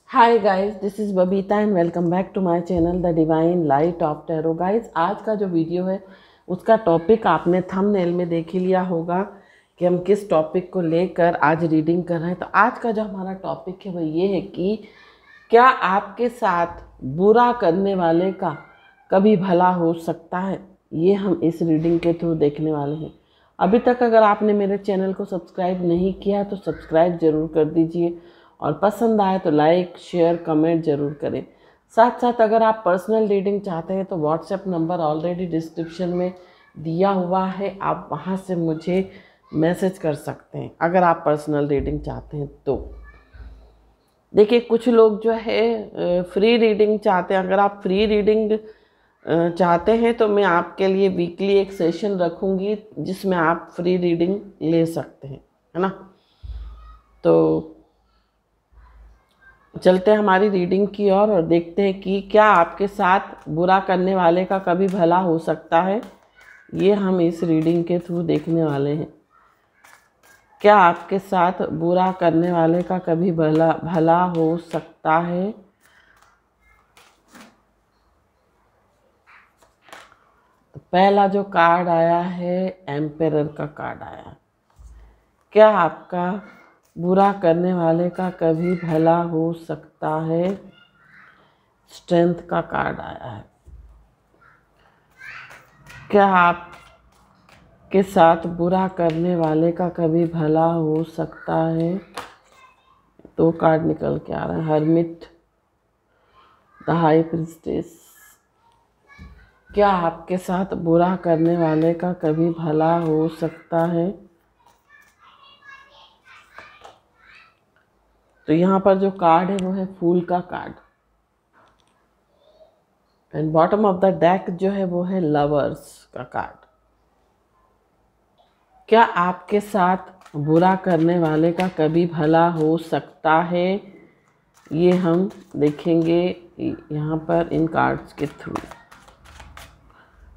Hi guys, this is Babita and welcome back to my channel the divine light of tarot. Guys, आज का जो video है उसका topic आपने थंबनेल में देख ही लिया होगा कि हम किस टॉपिक को लेकर आज रीडिंग कर रहे हैं। तो आज का जो हमारा टॉपिक है वो ये है कि क्या आपके साथ बुरा करने वाले का कभी भला हो सकता है। ये हम इस रीडिंग के थ्रू देखने वाले हैं। अभी तक अगर आपने मेरे चैनल को सब्सक्राइब नहीं किया तो सब्सक्राइब ज़रूर कर दीजिए और पसंद आए तो लाइक शेयर कमेंट ज़रूर करें। साथ साथ अगर आप पर्सनल रीडिंग चाहते हैं तो व्हाट्सएप नंबर ऑलरेडी डिस्क्रिप्शन में दिया हुआ है, आप वहाँ से मुझे मैसेज कर सकते हैं अगर आप पर्सनल रीडिंग चाहते हैं तो। देखिए, कुछ लोग जो है फ्री रीडिंग चाहते हैं। अगर आप फ्री रीडिंग चाहते हैं तो मैं आपके लिए वीकली एक सेशन रखूँगी जिसमें आप फ्री रीडिंग ले सकते हैं, है ना। तो चलते हैं हमारी रीडिंग की ओर और देखते हैं कि क्या आपके साथ बुरा करने वाले का कभी भला हो सकता है। ये हम इस रीडिंग के थ्रू देखने वाले हैं। क्या आपके साथ बुरा करने वाले का कभी भला हो सकता है। तो पहला जो कार्ड आया है एम्पेरर का कार्ड आया। क्या आपका बुरा करने वाले का कभी भला हो सकता है। स्ट्रेंथ का कार्ड आया है। क्या आपके साथ बुरा करने वाले का कभी भला हो सकता है। दो कार्ड निकल के आ रहे हैं, हर्मिट, द हाई प्रिस्टेस। क्या आपके साथ बुरा करने वाले का कभी भला हो सकता है। तो यहाँ पर जो कार्ड है वो है फूल का card and bottom of the deck जो है वो है लवर्स का कार्ड। क्या आपके साथ बुरा करने वाले का कभी भला हो सकता है। ये हम देखेंगे यहाँ पर इन कार्ड्स के थ्रू।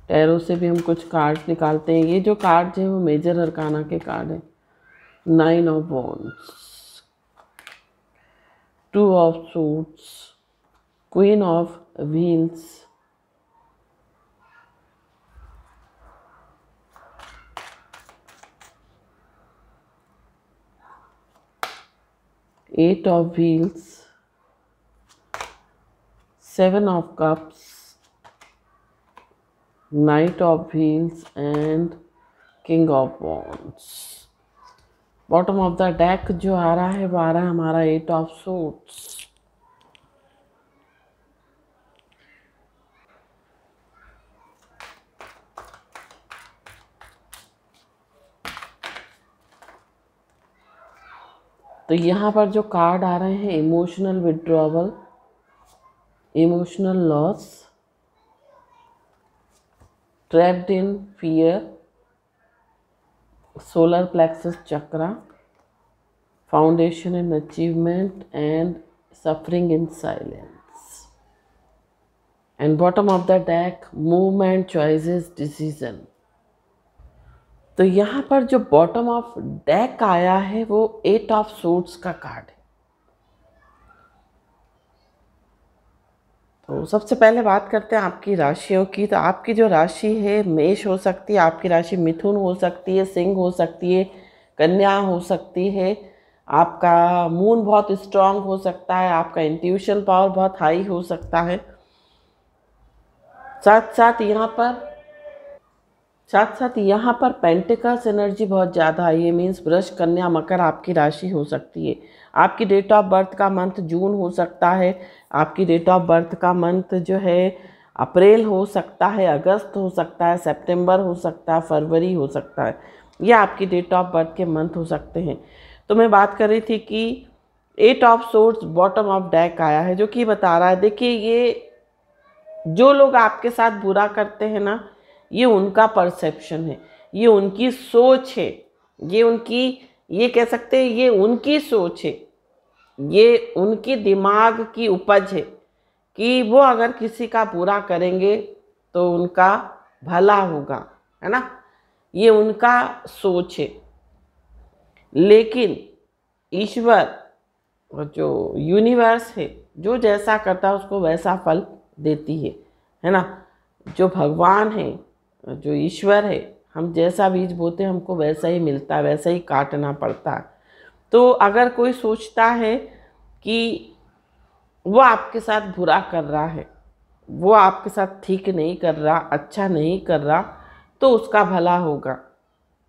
टैरो से भी हम कुछ कार्ड्स निकालते हैं। ये जो कार्ड्स हैं वो मेजर अरकाना के कार्ड हैं। 9 of wands, 2 of suits, queen of wheels, eight of wheels, 7 of cups, knight of wheels and king of wands. Bottom of the deck जो आ रहा है वो आ रहा है हमारा 8 ऑफ सूट्स। तो यहाँ पर जो कार्ड आ रहे हैं emotional withdrawal, emotional loss, trapped in fear, solar plexus chakra, foundation in achievement and suffering in silence. And bottom of the deck movement, choices, decision. तो यहाँ पर जो बॉटम ऑफ डेक आया है वो 8 ऑफ सूट्स का कार्ड है। तो सबसे पहले बात करते हैं आपकी राशियों की। तो आपकी जो राशि है मेष हो सकती है, आपकी राशि मिथुन हो सकती है, सिंह हो सकती है, कन्या हो सकती है। आपका मून बहुत स्ट्रांग हो सकता है, आपका इंट्यूशन पावर बहुत हाई हो सकता है। साथ साथ यहाँ पर पेंटिकल्स एनर्जी बहुत ज़्यादा है। ये मीन्स वृष, कन्या, मकर आपकी राशि हो सकती है। आपकी डेट ऑफ बर्थ का मंथ जून हो सकता है। आपकी डेट ऑफ बर्थ का मंथ जो है अप्रैल हो सकता है, अगस्त हो सकता है, सितंबर हो सकता है, फरवरी हो सकता है। ये आपकी डेट ऑफ बर्थ के मंथ हो सकते हैं। तो मैं बात कर रही थी कि 8 of swords bottom of deck आया है जो कि बता रहा है, देखिए ये जो लोग आपके साथ बुरा करते हैं ना, ये उनका परसेप्शन है, ये उनकी सोच है, ये कह सकते हैं ये उनकी सोच है, ये उनकी दिमाग की उपज है कि वो अगर किसी का बुरा करेंगे तो उनका भला होगा, है ना। ये उनका सोच है। लेकिन ईश्वर और जो यूनिवर्स है जो जैसा करता है उसको वैसा फल देती है ना। जो भगवान है, जो ईश्वर है, हम जैसा बीज बोते हैं हमको वैसा ही मिलता है, वैसा ही काटना पड़ता है। तो अगर कोई सोचता है कि वो आपके साथ बुरा कर रहा है, वो आपके साथ ठीक नहीं कर रहा, अच्छा नहीं कर रहा, तो उसका भला होगा,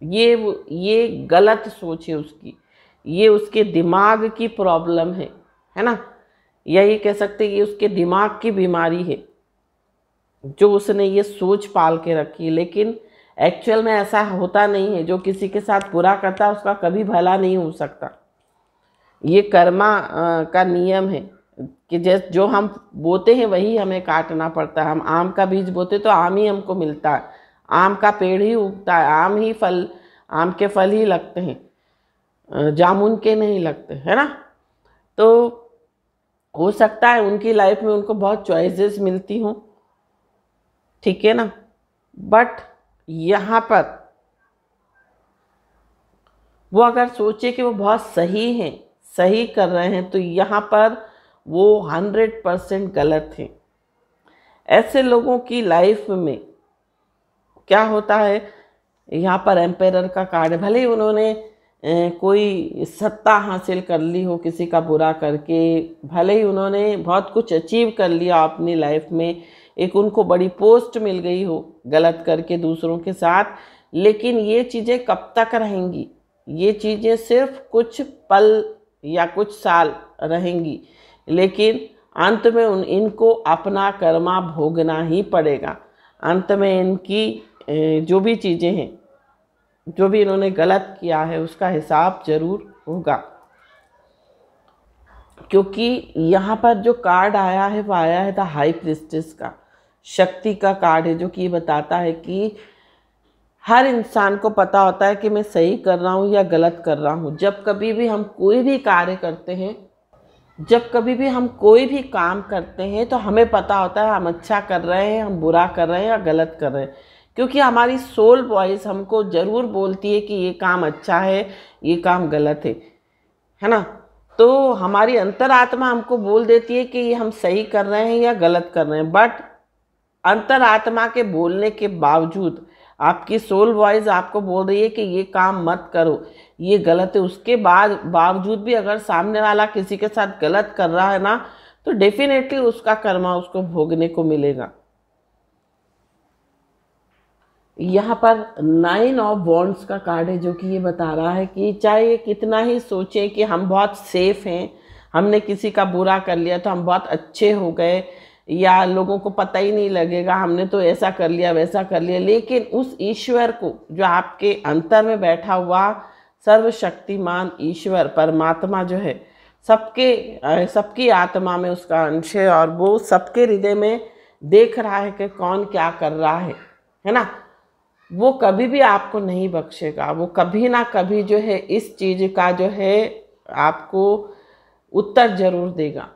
ये गलत सोच है उसकी, ये उसके दिमाग की प्रॉब्लम है ना। यही कह सकते हैं कि उसके दिमाग की बीमारी है जो उसने ये सोच पाल के रखी। लेकिन एक्चुअल में ऐसा होता नहीं है। जो किसी के साथ बुरा करता है उसका कभी भला नहीं हो सकता। ये कर्मा का नियम है कि जो हम बोते हैं वही हमें काटना पड़ता है। हम आम का बीज बोते तो आम ही हमको मिलता है, आम का पेड़ ही उगता है, आम के फल ही लगते हैं, जामुन के नहीं लगते, है ना। तो हो सकता है उनकी लाइफ में उनको बहुत चॉइसेस मिलती हों, ठीक है ना, बट यहाँ पर वो अगर सोचे कि वो बहुत सही हैं, सही कर रहे हैं, तो यहाँ पर वो 100% गलत है। ऐसे लोगों की लाइफ में क्या होता है, यहाँ पर एम्पायर का कार्ड है। भले ही उन्होंने कोई सत्ता हासिल कर ली हो किसी का बुरा करके, भले ही उन्होंने बहुत कुछ अचीव कर लिया अपनी लाइफ में, एक उनको बड़ी पोस्ट मिल गई हो गलत करके दूसरों के साथ, लेकिन ये चीज़ें कब तक रहेंगी? ये चीज़ें सिर्फ कुछ पल या कुछ साल रहेंगी, लेकिन अंत में इनको अपना कर्मा भोगना ही पड़ेगा। अंत में इनकी जो भी चीज़ें हैं, जो भी इन्होंने गलत किया है, उसका हिसाब जरूर होगा। क्योंकि यहाँ पर जो कार्ड आया है वो आया है द हाई प्रीस्टेस का, शक्ति का कार्ड है, जो कि बताता है कि हर इंसान को पता होता है कि मैं सही कर रहा हूँ या गलत कर रहा हूँ। जब कभी भी हम कोई भी कार्य करते हैं, जब कभी भी हम कोई भी काम करते हैं, तो हमें पता होता है हम अच्छा कर रहे हैं, हम बुरा कर रहे हैं या गलत कर रहे हैं। क्योंकि हमारी सोल वॉइस हमको ज़रूर बोलती है कि ये काम अच्छा है, ये काम गलत है ना। तो हमारी अंतरात्मा हमको बोल देती है कि ये हम सही कर रहे हैं या गलत कर रहे हैं। बट अंतरात्मा के बोलने के बावजूद आपकी सोल वॉइस आपको बोल रही है कि ये काम मत करो, ये गलत है। उसके बावजूद भी अगर सामने वाला किसी के साथ गलत कर रहा है ना, तो डेफिनेटली उसका कर्मा उसको भोगने को मिलेगा। यहाँ पर 9 ऑफ वॉन्ड्स का कार्ड है, जो कि ये बता रहा है कि चाहे ये कितना ही सोचें कि हम बहुत सेफ हैं, हमने किसी का बुरा कर लिया तो हम बहुत अच्छे हो गए, या लोगों को पता ही नहीं लगेगा, हमने तो ऐसा कर लिया वैसा कर लिया, लेकिन उस ईश्वर को, जो आपके अंतर में बैठा हुआ सर्वशक्तिमान ईश्वर परमात्मा जो है, सबकी आत्मा में उसका अंश है, और वो सबके हृदय में देख रहा है कि कौन क्या कर रहा है ना। वो कभी भी आपको नहीं बख्शेगा। वो कभी ना कभी जो है इस चीज़ का जो है आपको उत्तर जरूर देगा।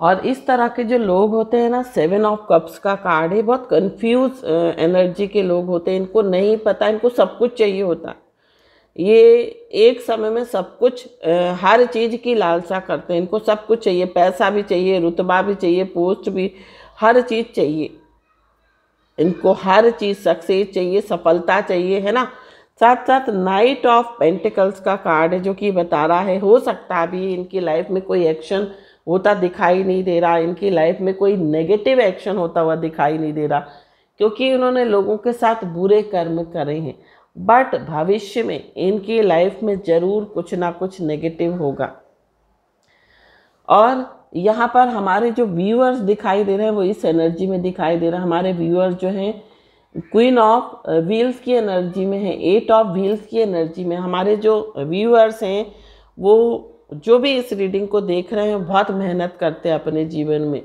और इस तरह के जो लोग होते हैं ना, 7 ऑफ कप्स का कार्ड है, बहुत कंफ्यूज एनर्जी के लोग होते हैं। इनको नहीं पता, इनको सब कुछ चाहिए होता है। ये एक समय में सब कुछ, हर चीज़ की लालसा करते हैं। इनको सब कुछ चाहिए, पैसा भी चाहिए, रुतबा भी चाहिए, पोस्ट भी, हर चीज़ चाहिए इनको, हर चीज़ सक्सेस चाहिए, सफलता चाहिए, है ना। साथ साथ नाइट ऑफ पेंटिकल्स का कार्ड है, जो कि बता रहा है हो सकता है अभी इनकी लाइफ में कोई एक्शन होता दिखाई नहीं दे रहा, इनकी लाइफ में कोई नेगेटिव एक्शन होता हुआ दिखाई नहीं दे रहा, क्योंकि उन्होंने लोगों के साथ बुरे कर्म करे हैं। बट भविष्य में इनकी लाइफ में ज़रूर कुछ ना कुछ नेगेटिव होगा। और यहाँ पर हमारे जो व्यूअर्स दिखाई दे रहे हैं वो इस एनर्जी में दिखाई दे रहा है। हमारे व्यूअर्स जो हैं क्वीन ऑफ व्हील्स की एनर्जी में है, 8 ऑफ व्हील्स की एनर्जी में। हमारे जो व्यूअर्स हैं वो जो भी इस रीडिंग को देख रहे हैं बहुत मेहनत करते हैं अपने जीवन में,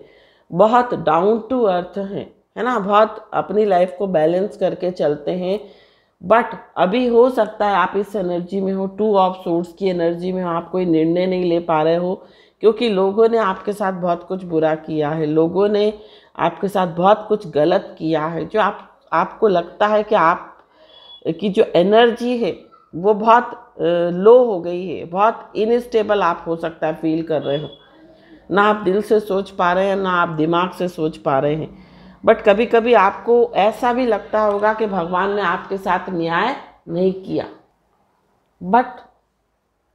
बहुत डाउन टू अर्थ हैं, है ना, बहुत अपनी लाइफ को बैलेंस करके चलते हैं। बट अभी हो सकता है आप इस एनर्जी में हो, 2 ऑफ सोर्ड्स की एनर्जी में हो, आप कोई निर्णय नहीं ले पा रहे हो, क्योंकि लोगों ने आपके साथ बहुत कुछ बुरा किया है, लोगों ने आपके साथ बहुत कुछ गलत किया है, जो आपको लगता है कि आप की जो एनर्जी है वो बहुत लो हो गई है, बहुत इनस्टेबल आप हो सकता है फील कर रहे हो। ना आप दिल से सोच पा रहे हैं, ना आप दिमाग से सोच पा रहे हैं। बट कभी कभी आपको ऐसा भी लगता होगा कि भगवान ने आपके साथ न्याय नहीं किया। बट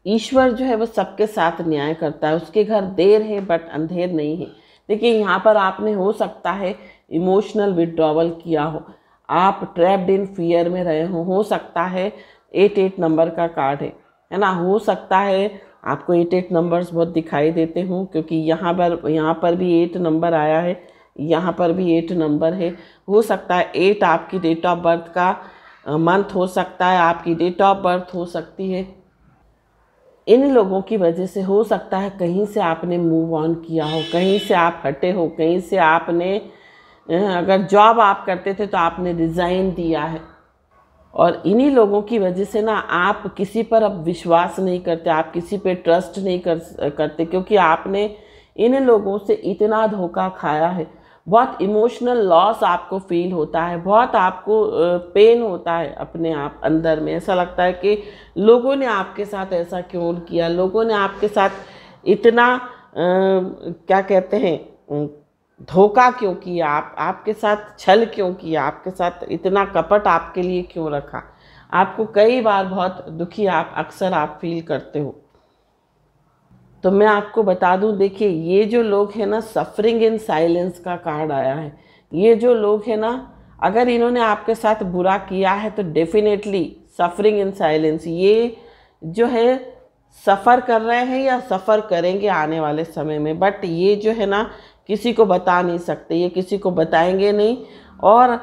ईश्वर जो है वो सबके साथ न्याय करता है। उसके घर देर है बट अंधेर नहीं है। देखिए, यहाँ पर आपने हो सकता है इमोशनल विड्रॉवल किया हो, आप ट्रैप्ड इन फियर में रहे हो सकता है 88 नंबर का कार्ड है ना। हो सकता है आपको 88 नंबर्स बहुत दिखाई देते हों, क्योंकि यहाँ पर भी 8 नंबर आया है, यहाँ पर भी 8 नंबर है। हो सकता है 8 आपकी डेट ऑफ बर्थ का मंथ हो सकता है, आपकी डेट ऑफ बर्थ हो सकती है। इन लोगों की वजह से हो सकता है कहीं से आपने मूव ऑन किया हो, कहीं से आप हटे हो, कहीं से आपने अगर जॉब आप करते थे तो आपने रिज़ाइन दिया है। और इन्हीं लोगों की वजह से ना आप किसी पर अब विश्वास नहीं करते, आप किसी पे ट्रस्ट नहीं करते, क्योंकि आपने इन लोगों से इतना धोखा खाया है। बहुत इमोशनल लॉस आपको फील होता है, बहुत आपको पेन होता है अपने आप अंदर में। ऐसा लगता है कि लोगों ने आपके साथ ऐसा क्यों किया, लोगों ने आपके साथ इतना क्या कहते हैं धोखा क्यों किया, आपके साथ छल क्यों किया, आपके साथ इतना कपट आपके लिए क्यों रखा। आपको कई बार बहुत दुखी अक्सर आप फील करते हो। तो मैं आपको बता दूं, देखिए ये जो लोग हैं ना, सफरिंग इन साइलेंस का कार्ड आया है। ये जो लोग हैं ना, अगर इन्होंने आपके साथ बुरा किया है तो डेफिनेटली सफरिंग इन साइलेंस, ये जो है सफ़र कर रहे हैं या सफ़र करेंगे आने वाले समय में। बट ये जो है ना किसी को बता नहीं सकते, ये किसी को बताएंगे नहीं, और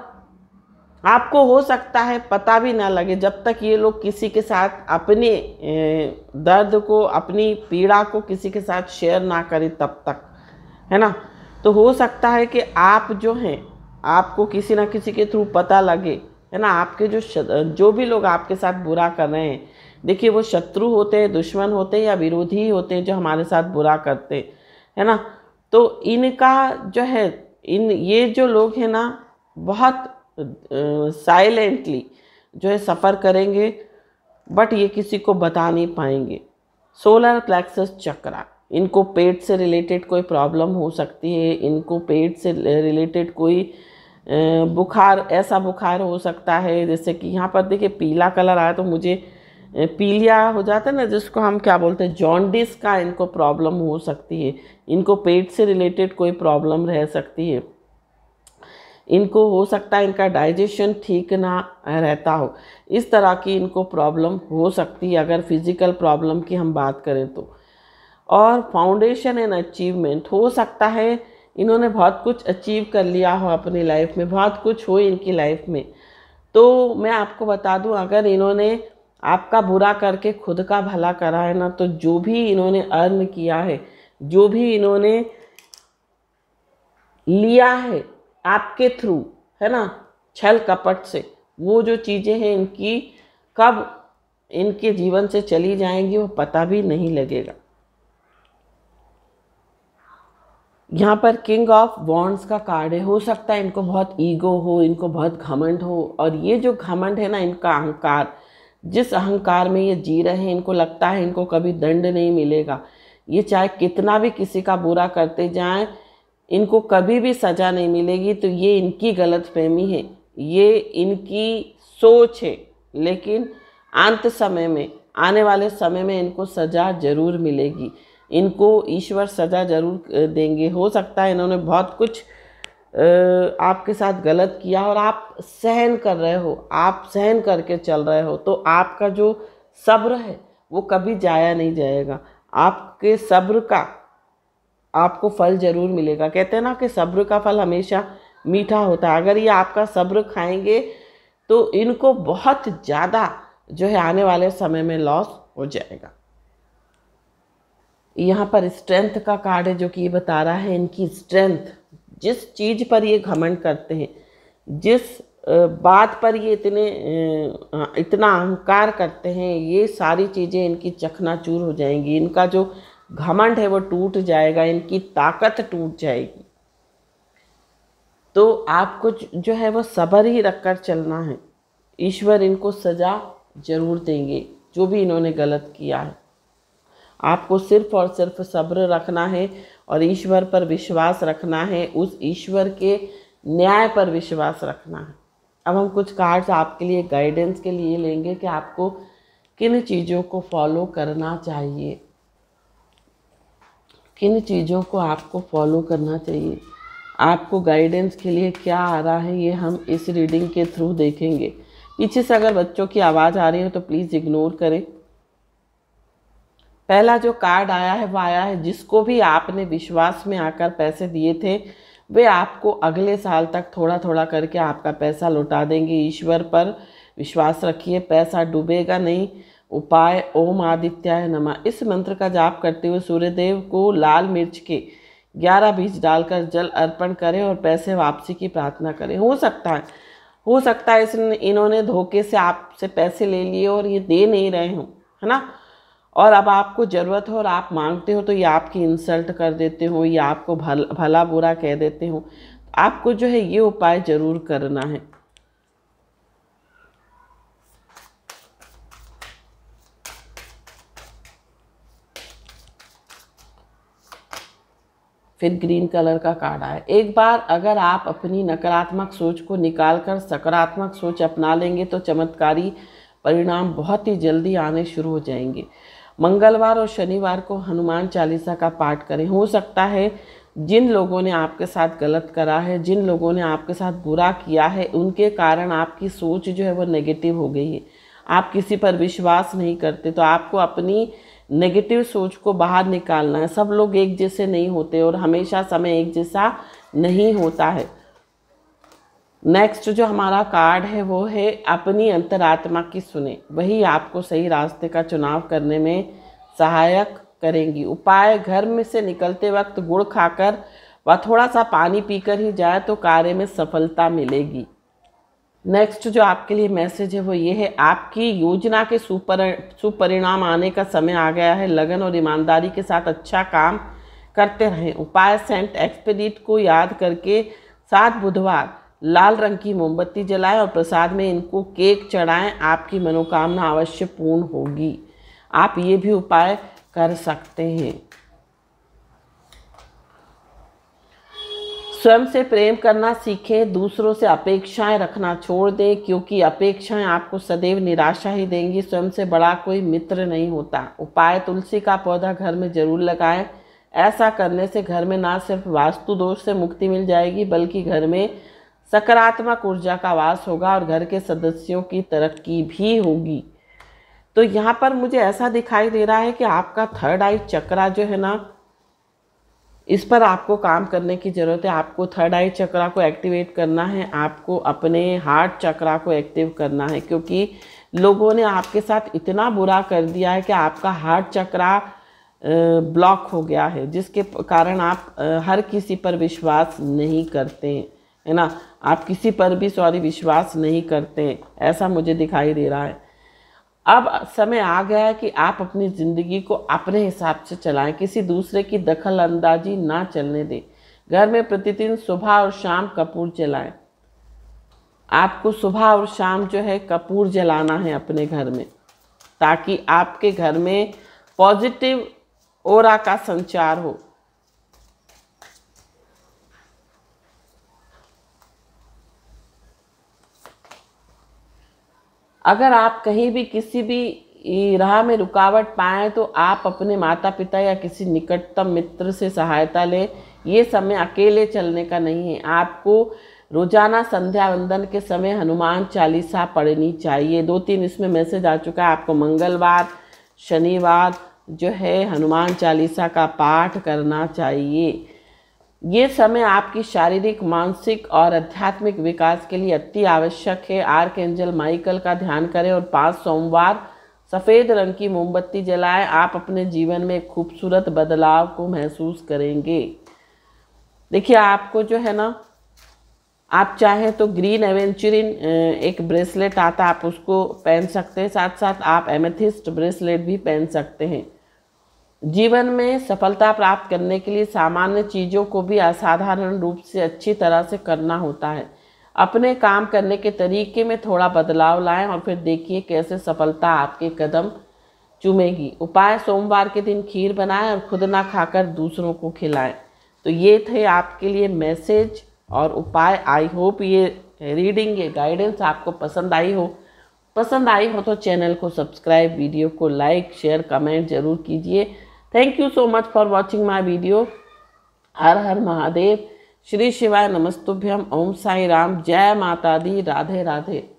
आपको हो सकता है पता भी ना लगे जब तक ये लोग किसी के साथ अपने दर्द को, अपनी पीड़ा को किसी के साथ शेयर ना करें तब तक, है ना। तो हो सकता है कि आप जो हैं, आपको किसी ना किसी के थ्रू पता लगे, है ना। आपके जो भी लोग आपके साथ बुरा कर रहे हैं, देखिए वो शत्रु होते हैं, दुश्मन होते हैं या विरोधी होते हैं जो हमारे साथ बुरा करते हैं, है ना। तो इनका जो है, ये जो लोग हैं ना बहुत साइलेंटली जो है सफ़र करेंगे, बट ये किसी को बता नहीं पाएंगे। सोलर प्लेक्सस चक्रा, इनको पेट से रिलेटेड कोई प्रॉब्लम हो सकती है, इनको पेट से रिलेटेड कोई बुखार, ऐसा बुखार हो सकता है जैसे कि यहाँ पर देखिए पीला कलर आया तो मुझे पीलिया हो जाता है ना, जिसको हम क्या बोलते हैं जॉन्डिस का इनको प्रॉब्लम हो सकती है। इनको पेट से रिलेटेड कोई प्रॉब्लम रह सकती है। इनको हो सकता है इनका डाइजेशन ठीक ना रहता हो, इस तरह की इनको प्रॉब्लम हो सकती है अगर फिज़िकल प्रॉब्लम की हम बात करें तो। और फाउंडेशन एंड अचीवमेंट, हो सकता है इन्होंने बहुत कुछ अचीव कर लिया हो अपनी लाइफ में, बहुत कुछ हो इनकी लाइफ में। तो मैं आपको बता दूं, अगर इन्होंने आपका बुरा करके खुद का भला करा है ना, तो जो भी इन्होंने अर्न किया है, जो भी इन्होंने लिया है आपके थ्रू, है ना, छल कपट से, वो जो चीज़ें हैं इनकी कब इनके जीवन से चली जाएंगी वो पता भी नहीं लगेगा। यहाँ पर किंग ऑफ वॉन्ड्स का कार्ड है। हो सकता है इनको बहुत ईगो हो, इनको बहुत घमंड हो, और ये जो घमंड है ना, इनका अहंकार, जिस अहंकार में ये जी रहे हैं, इनको लगता है इनको कभी दंड नहीं मिलेगा। ये चाहे कितना भी किसी का बुरा करते जाएं, इनको कभी भी सज़ा नहीं मिलेगी। तो ये इनकी गलतफहमी है, ये इनकी सोच है, लेकिन अंत समय में, आने वाले समय में इनको सज़ा ज़रूर मिलेगी, इनको ईश्वर सज़ा ज़रूर देंगे। हो सकता है इन्होंने बहुत कुछ आपके साथ गलत किया और आप सहन कर रहे हो, आप सहन करके चल रहे हो, तो आपका जो सब्र है वो कभी जाया नहीं जाएगा। आपके सब्र का आपको फल ज़रूर मिलेगा। कहते हैं ना कि सब्र का फल हमेशा मीठा होता है। अगर ये आपका सब्र खाएंगे तो इनको बहुत ज़्यादा जो है आने वाले समय में लॉस हो जाएगा। यहाँ पर स्ट्रेंथ का कार्ड है जो कि ये बता रहा है इनकी स्ट्रेंथ, जिस चीज़ पर ये घमंड करते हैं, जिस बात पर ये इतना अहंकार करते हैं, ये सारी चीज़ें इनकी चकनाचूर हो जाएंगी। इनका जो घमंड है वो टूट जाएगा, इनकी ताकत टूट जाएगी। तो आपको जो है वो सब्र ही रखकर चलना है। ईश्वर इनको सज़ा ज़रूर देंगे जो भी इन्होंने गलत किया है। आपको सिर्फ और सिर्फ सब्र रखना है और ईश्वर पर विश्वास रखना है, उस ईश्वर के न्याय पर विश्वास रखना है। अब हम कुछ कार्ड्स आपके लिए गाइडेंस के लिए लेंगे कि आपको किन चीज़ों को फॉलो करना चाहिए, किन चीज़ों को आपको फॉलो करना चाहिए। आपको गाइडेंस के लिए क्या आ रहा है ये हम इस रीडिंग के थ्रू देखेंगे। पीछे से अगर बच्चों की आवाज़ आ रही हो तो प्लीज़ इग्नोर करें। पहला जो कार्ड आया है वो आया है, जिसको भी आपने विश्वास में आकर पैसे दिए थे वे आपको अगले साल तक थोड़ा थोड़ा करके आपका पैसा लौटा देंगे। ईश्वर पर विश्वास रखिए, पैसा डूबेगा नहीं। उपाय ओम आदित्याय नमः, इस मंत्र का जाप करते हुए सूर्यदेव को लाल मिर्च के 11 बीज डालकर जल अर्पण करें और पैसे वापसी की प्रार्थना करें। हो सकता है इन्होंने धोखे से आपसे पैसे ले लिए और ये दे नहीं रहे हों, है ना, और अब आपको ज़रूरत हो और आप मांगते हो तो ये आपकी इंसल्ट कर देते हो या आपको भला बुरा कह देते हो। आपको जो है ये उपाय ज़रूर करना है। फिर ग्रीन कलर का कार्ड आया। एक बार अगर आप अपनी नकारात्मक सोच को निकालकर सकारात्मक सोच अपना लेंगे तो चमत्कारी परिणाम बहुत ही जल्दी आने शुरू हो जाएंगे। मंगलवार और शनिवार को हनुमान चालीसा का पाठ करें। हो सकता है जिन लोगों ने आपके साथ गलत करा है, जिन लोगों ने आपके साथ बुरा किया है, उनके कारण आपकी सोच जो है वो नेगेटिव हो गई है। आप किसी पर विश्वास नहीं करते, तो आपको अपनी नेगेटिव सोच को बाहर निकालना है। सब लोग एक जैसे नहीं होते और हमेशा समय एक जैसा नहीं होता है। नेक्स्ट जो हमारा कार्ड है वो है अपनी अंतरात्मा की सुने, वही आपको सही रास्ते का चुनाव करने में सहायक करेंगी। उपाय घर में से निकलते वक्त गुड़ खाकर व थोड़ा सा पानी पीकर ही जाए तो कार्य में सफलता मिलेगी। नेक्स्ट जो आपके लिए मैसेज है वो ये है, आपकी योजना के सुपरिणाम आने का समय आ गया है। लगन और ईमानदारी के साथ अच्छा काम करते रहें। उपाय सेंट एक्सपेडिट को याद करके 7 बुधवार लाल रंग की मोमबत्ती जलाएं और प्रसाद में इनको केक चढ़ाएं। आपकी मनोकामना अवश्य पूर्ण होगी। आप ये भी उपाय कर सकते हैं। स्वयं से प्रेम करना सीखें, दूसरों से अपेक्षाएं रखना छोड़ दें, क्योंकि अपेक्षाएं आपको सदैव निराशा ही देंगी। स्वयं से बड़ा कोई मित्र नहीं होता। उपाय तुलसी का पौधा घर में जरूर लगाएं। ऐसा करने से घर में ना सिर्फ वास्तु दोष से मुक्ति मिल जाएगी बल्कि घर में सकारात्मक ऊर्जा का वास होगा और घर के सदस्यों की तरक्की भी होगी। तो यहाँ पर मुझे ऐसा दिखाई दे रहा है कि आपका थर्ड आई चक्रा जो है ना, इस पर आपको काम करने की ज़रूरत है। आपको थर्ड आई चक्रा को एक्टिवेट करना है, आपको अपने हार्ट चक्रा को एक्टिव करना है, क्योंकि लोगों ने आपके साथ इतना बुरा कर दिया है कि आपका हार्ट चक्रा ब्लॉक हो गया है, जिसके कारण आप हर किसी पर विश्वास नहीं करते हैं, है ना। आप किसी पर भी विश्वास नहीं करते हैं, ऐसा मुझे दिखाई दे रहा है। अब समय आ गया है कि आप अपनी ज़िंदगी को अपने हिसाब से चलाएं, किसी दूसरे की दखल अंदाजी ना चलने दें। घर में प्रतिदिन सुबह और शाम कपूर जलाएं। आपको सुबह और शाम जो है कपूर जलाना है अपने घर में, ताकि आपके घर में पॉजिटिव ऑरा का संचार हो। अगर आप कहीं भी किसी भी राह में रुकावट पाएँ तो आप अपने माता पिता या किसी निकटतम मित्र से सहायता लें। ये समय अकेले चलने का नहीं है। आपको रोजाना संध्या वंदन के समय हनुमान चालीसा पढ़नी चाहिए। 2-3 इसमें मैसेज आ चुका है। आपको मंगलवार शनिवार जो है हनुमान चालीसा का पाठ करना चाहिए। ये समय आपकी शारीरिक, मानसिक और आध्यात्मिक विकास के लिए अति आवश्यक है। आर्कएंजल माइकल का ध्यान करें और 5 सोमवार सफ़ेद रंग की मोमबत्ती जलाएं। आप अपने जीवन में एक खूबसूरत बदलाव को महसूस करेंगे। देखिए, आपको जो है ना, आप चाहें तो ग्रीन एवेंचुरिन एक ब्रेसलेट आता, आप उसको पहन सकते हैं। साथ साथ आप एमेथिस्ट ब्रेसलेट भी पहन सकते हैं। जीवन में सफलता प्राप्त करने के लिए सामान्य चीज़ों को भी असाधारण रूप से अच्छी तरह से करना होता है। अपने काम करने के तरीके में थोड़ा बदलाव लाएं और फिर देखिए कैसे सफलता आपके कदम चूमेगी। उपाय, सोमवार के दिन खीर बनाएं और खुद ना खाकर दूसरों को खिलाएं। तो ये थे आपके लिए मैसेज और उपाय। आई होप ये रीडिंग, ये गाइडेंस आपको पसंद आई हो। पसंद आई हो तो चैनल को सब्सक्राइब, वीडियो को लाइक, शेयर, कमेंट जरूर कीजिए। Thank you so much for watching my video. हर हर महादेव, श्री शिवाय नमस्तुभ्यम, ओम साई राम, जय माता दी, राधे राधे।